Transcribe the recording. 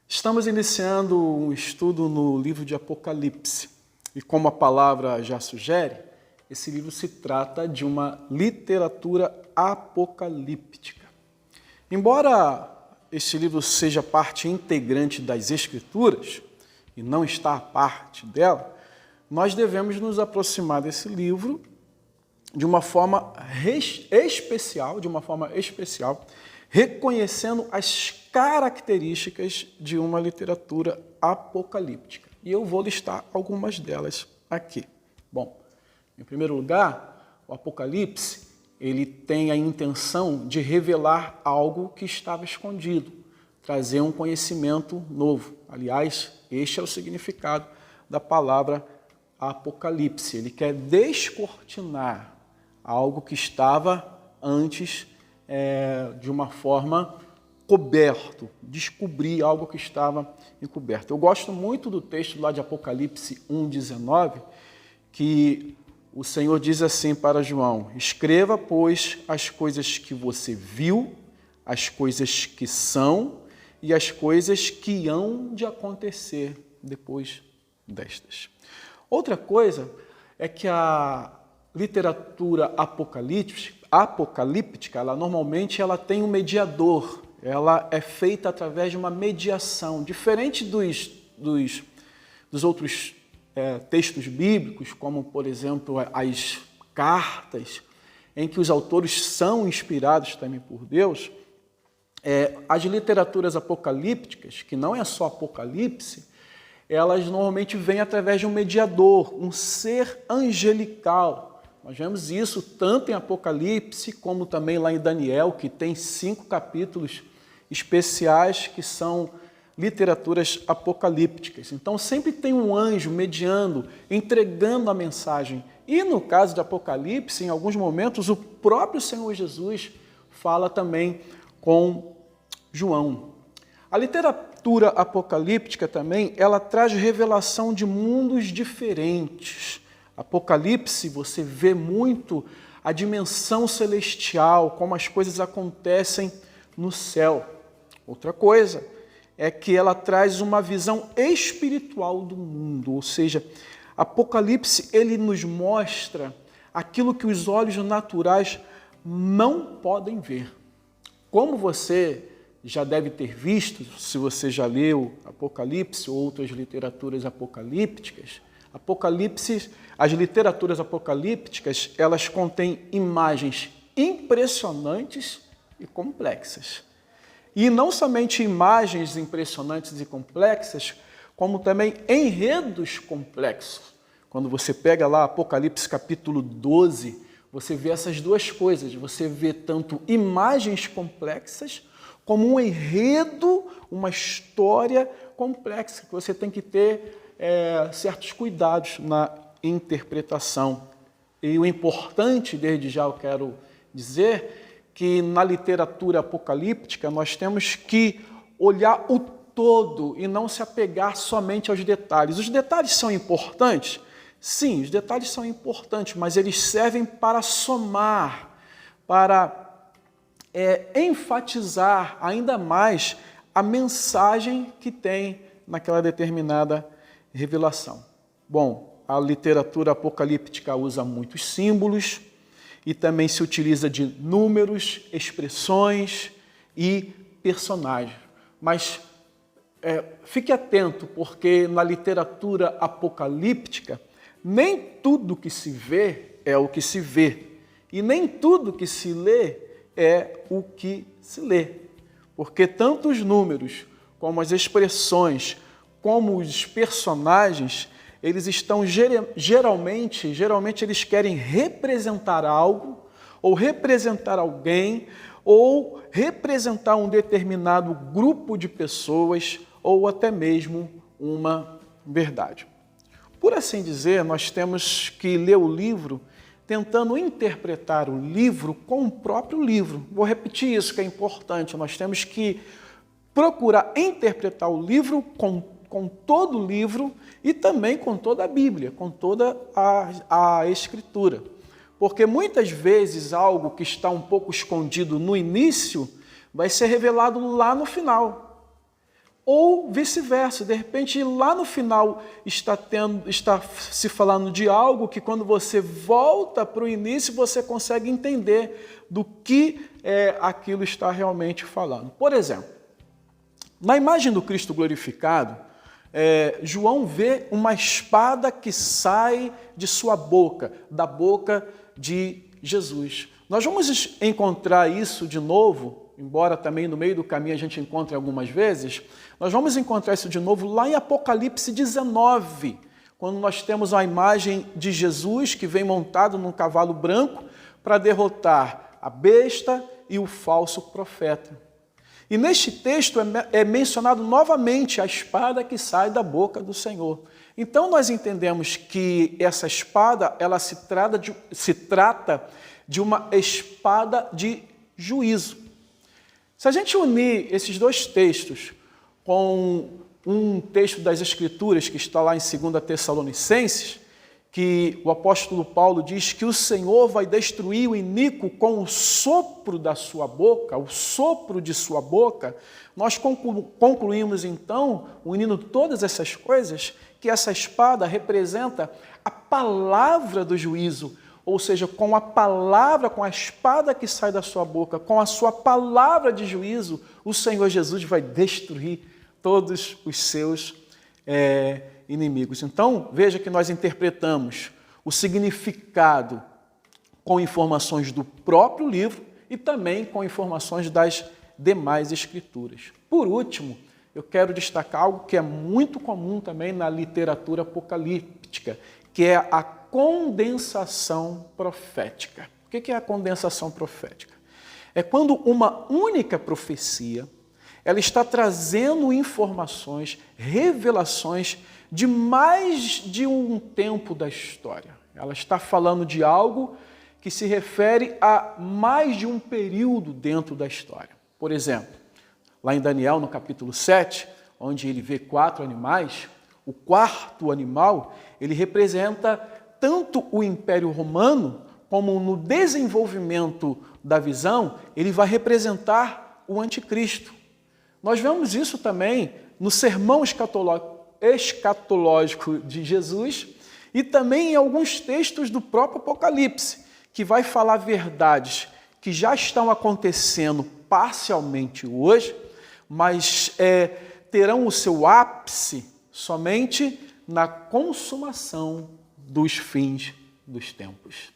Estamos iniciando um estudo no livro de Apocalipse. E como a palavra já sugere, esse livro se trata de uma literatura apocalíptica. Embora este livro seja parte integrante das Escrituras, e não está à parte dela, nós devemos nos aproximar desse livro de uma forma especial, reconhecendo as características de uma literatura apocalíptica. E eu vou listar algumas delas aqui. Bom, em primeiro lugar, o Apocalipse, ele tem a intenção de revelar algo que estava escondido, trazer um conhecimento novo. Aliás, este é o significado da palavra Apocalipse. Ele quer descortinar algo que estava antes de uma forma coberto, descobrir algo que estava encoberto. Eu gosto muito do texto lá de Apocalipse 1:19, que o Senhor diz assim para João: escreva, pois, as coisas que você viu, as coisas que são e as coisas que hão de acontecer depois destas. Outra coisa é que a literatura apocalíptica, normalmente tem um mediador, ela é feita através de uma mediação, diferente dos outros textos bíblicos, como, por exemplo, as cartas, em que os autores são inspirados também por Deus. As literaturas apocalípticas, que não é só Apocalipse, elas normalmente vêm através de um mediador, um ser angelical. Nós vemos isso tanto em Apocalipse, como também lá em Daniel, que tem 5 capítulos especiais que são literaturas apocalípticas. Então sempre tem um anjo mediando, entregando a mensagem. E no caso de Apocalipse, em alguns momentos, o próprio Senhor Jesus fala também com João. A literatura apocalíptica também, ela traz revelação de mundos diferentes. Apocalipse, você vê muito a dimensão celestial, como as coisas acontecem no céu. Outra coisa é que ela traz uma visão espiritual do mundo, ou seja, Apocalipse, ele nos mostra aquilo que os olhos naturais não podem ver. Como você já deve ter visto, se você já leu Apocalipse ou outras literaturas apocalípticas, as literaturas apocalípticas, elas contêm imagens impressionantes e complexas. E não somente imagens impressionantes e complexas, como também enredos complexos. Quando você pega lá Apocalipse capítulo 12, você vê essas duas coisas. Você vê tanto imagens complexas, como um enredo, uma história complexa, que você tem que ter certos cuidados na interpretação. E o importante, desde já eu quero dizer, que na literatura apocalíptica nós temos que olhar o todo e não se apegar somente aos detalhes. Os detalhes são importantes? Sim, os detalhes são importantes, mas eles servem para somar, para enfatizar ainda mais a mensagem que tem naquela determinada revelação. Bom, a literatura apocalíptica usa muitos símbolos e também se utiliza de números, expressões e personagens. Mas fique atento, porque na literatura apocalíptica, nem tudo que se vê é o que se vê, e nem tudo que se lê é o que se lê. Porque tanto os números, como as expressões, como os personagens, eles estão geralmente eles querem representar algo, ou representar alguém, ou representar um determinado grupo de pessoas, ou até mesmo uma verdade. Por assim dizer, nós temos que ler o livro tentando interpretar o livro com o próprio livro. Vou repetir isso que é importante, nós temos que procurar interpretar o livro com todo o livro e também com toda a Bíblia, com toda a Escritura. Porque muitas vezes algo que está um pouco escondido no início vai ser revelado lá no final. Ou vice-versa, de repente lá no final está se falando de algo que quando você volta para o início você consegue entender do que aquilo está realmente falando. Por exemplo, na imagem do Cristo glorificado, João vê uma espada que sai de sua boca, da boca de Jesus. Nós vamos encontrar isso de novo, embora também no meio do caminho a gente encontre algumas vezes, nós vamos encontrar isso de novo lá em Apocalipse 19, quando nós temos a imagem de Jesus que vem montado num cavalo branco para derrotar a besta e o falso profeta. E neste texto é mencionado novamente a espada que sai da boca do Senhor. Então nós entendemos que essa espada ela se trata de uma espada de juízo. Se a gente unir esses dois textos com um texto das Escrituras que está lá em 2 Tessalonicenses, que o apóstolo Paulo diz que o Senhor vai destruir o iníquo com o sopro da sua boca, o sopro de sua boca, nós concluímos então, unindo todas essas coisas, que essa espada representa a palavra do juízo, ou seja, com a palavra, com a espada que sai da sua boca, com a sua palavra de juízo, o Senhor Jesus vai destruir todos os seus inimigos. Então, veja que nós interpretamos o significado com informações do próprio livro e também com informações das demais escrituras. Por último, eu quero destacar algo que é muito comum também na literatura apocalíptica, que é a condensação profética. O que é a condensação profética? É quando uma única profecia ela está trazendo informações, revelações de mais de um tempo da história. Ela está falando de algo que se refere a mais de um período dentro da história. Por exemplo, lá em Daniel, no capítulo 7, onde ele vê 4 animais, o quarto animal, ele representa tanto o Império Romano, como no desenvolvimento da visão, ele vai representar o Anticristo. Nós vemos isso também no sermão escatológico de Jesus e também em alguns textos do próprio Apocalipse, que vai falar verdades que já estão acontecendo parcialmente hoje, mas terão o seu ápice somente na consumação dos fins dos tempos.